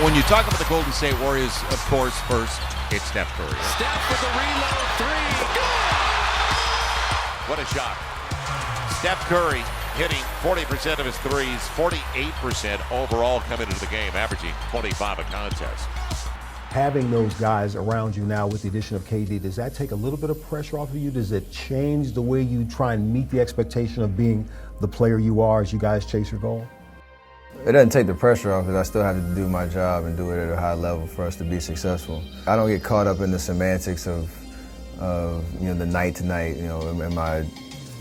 when you talk about the Golden State Warriors, of course, first, it's Steph Curry. Steph with the reload three. Good! What a shot. Steph Curry hitting 40% of his threes, 48% overall coming into the game, averaging 25 a contest. Having those guys around you now with the addition of KD, does that take a little bit of pressure off of you? Does it change the way you try and meet the expectation of being the player you are as you guys chase your goal? It doesn't take the pressure off because I still have to do my job and do it at a high level for us to be successful. I don't get caught up in the semantics of the night to night, am I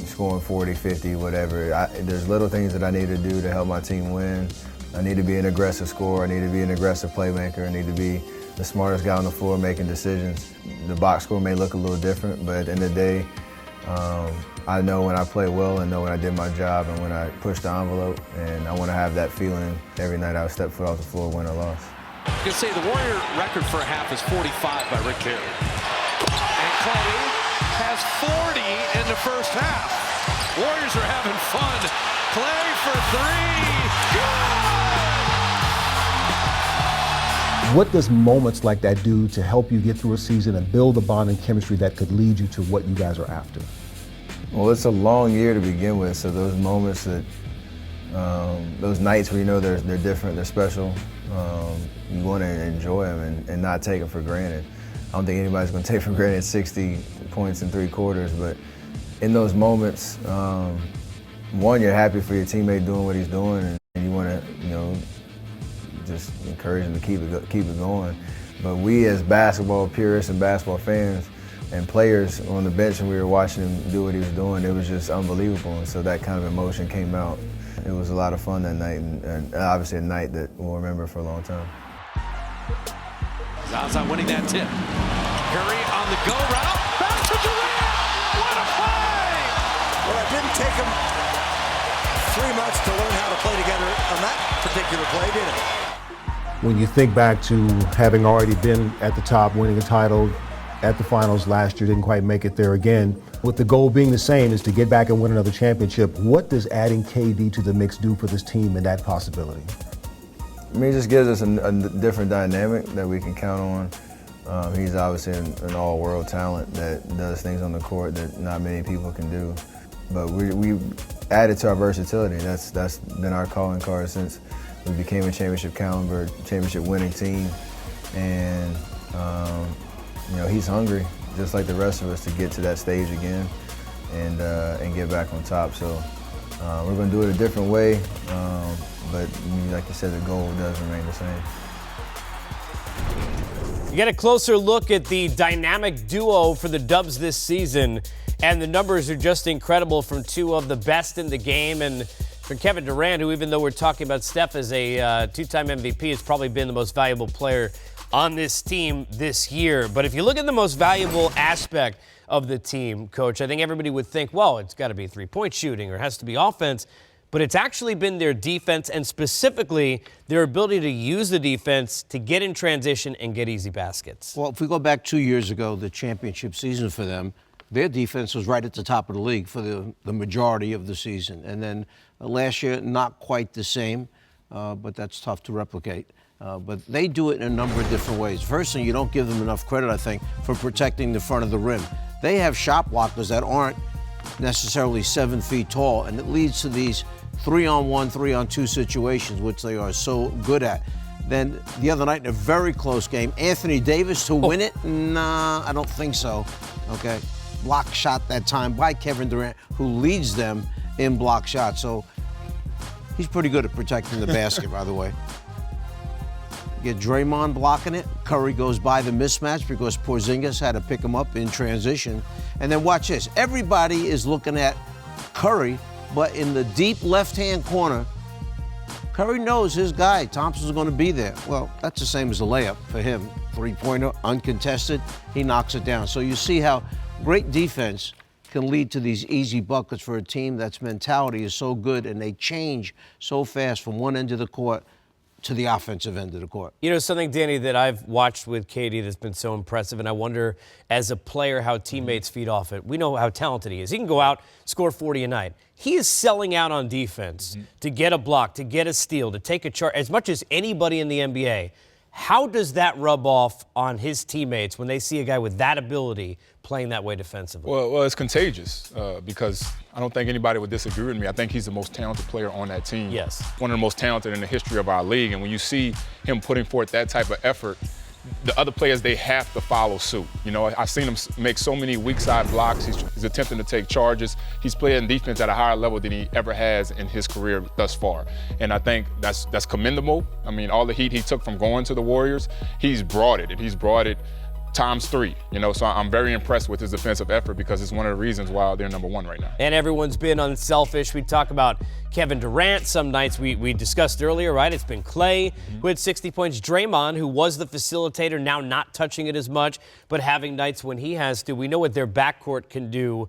scoring 40, 50, whatever. There's little things that I need to do to help my team win. I need to be an aggressive scorer. I need to be an aggressive playmaker. I need to be the smartest guy on the floor making decisions. The box score may look a little different, but at the end of the day, I know when I play well and know when I did my job and when I pushed the envelope, and I want to have that feeling every night I step foot off the floor, win or loss. I can say the Warrior record for a half is 45 by Rick Carey. And Clay has 40 in the first half. Warriors are having fun. Clay for three. Good! What does moments like that do to help you get through a season and build a bond and chemistry that could lead you to what you guys are after? Well, it's a long year to begin with, so those moments that, those nights where they're different, they're special, you want to enjoy them and not take them for granted. I don't think anybody's going to take for granted 60 points in 3 quarters, but in those moments, one, you're happy for your teammate doing what he's doing, and you want to, just encourage him to keep it going. But we as basketball purists and basketball fans and players on the bench, and we were watching him do what he was doing, it was just unbelievable. And so that kind of emotion came out. It was a lot of fun that night, and obviously a night that we'll remember for a long time. Zaza winning that tip. Curry on the go route. Back to Durant. What a play! Well, it didn't take him 3 months to learn how to play together on that particular play, did it? When you think back to having already been at the top, winning a title at the finals last year, didn't quite make it there again, with the goal being the same, is to get back and win another championship, what does adding KD to the mix do for this team and that possibility? I mean, it just gives us a different dynamic that we can count on. He's obviously an all-world talent that does things on the court that not many people can do. But we added to our versatility. That's been our calling card since we became a championship caliber, championship winning team. And he's hungry, just like the rest of us, to get to that stage again and get back on top. So we're going to do it a different way. But like you said, the goal does remain the same. You get a closer look at the dynamic duo for the Dubs this season, and the numbers are just incredible from two of the best in the game. And for Kevin Durant, who, even though we're talking about Steph as a two-time MVP, has probably been the most valuable player on this team this year. But if you look at the most valuable aspect of the team, Coach, I think everybody would think, well, it's got to be three-point shooting or it has to be offense. But it's actually been their defense, and specifically their ability to use the defense to get in transition and get easy baskets. Well, if we go back 2 years ago, the championship season for them, their defense was right at the top of the league for the majority of the season. And then last year, not quite the same, but that's tough to replicate. But they do it in a number of different ways. First thing, you don't give them enough credit, I think, for protecting the front of the rim. They have shot blockers that aren't necessarily 7 feet tall, and it leads to these 3-on-1, 3-on-2 situations, which they are so good at. Then the other night in a very close game, Anthony Davis to win it? Nah, I don't think so. Okay, block shot that time by Kevin Durant, who leads them in block shots. So he's pretty good at protecting the basket, by the way. You get Draymond blocking it. Curry goes by the mismatch because Porzingis had to pick him up in transition. And then watch this. Everybody is looking at Curry, but in the deep left-hand corner, Curry knows his guy, Thompson's going to be there. Well, that's the same as the layup for him. Three-pointer, uncontested, he knocks it down. So you see how great defense can lead to these easy buckets for a team that's mentality is so good and they change so fast from one end of the court to the offensive end of the court. You know, something, Danny, that I've watched with KD that's been so impressive, and I wonder, as a player, how teammates feed off it. We know how talented he is. He can go out, score 40 a night. He is selling out on defense to get a block, to get a steal, to take a charge, as much as anybody in the NBA. How does that rub off on his teammates when they see a guy with that ability playing that way defensively? Well, it's contagious because I don't think anybody would disagree with me. I think he's the most talented player on that team. Yes. One of the most talented in the history of our league. And when you see him putting forth that type of effort, the other players, they have to follow suit. You know, I've seen him make so many weak side blocks. He's attempting to take charges. He's playing defense at a higher level than he ever has in his career thus far. And I think that's commendable. I mean, all the heat he took from going to the Warriors, he's brought it, and he's brought it times 3, you know, so I'm very impressed with his defensive effort because it's one of the reasons why they're number 1 right now. And everyone's been unselfish. We talk about Kevin Durant. Some nights we discussed earlier, right? It's been Clay who had 60 points. Draymond, who was the facilitator, now not touching it as much, but having nights when he has to. We know what their backcourt can do.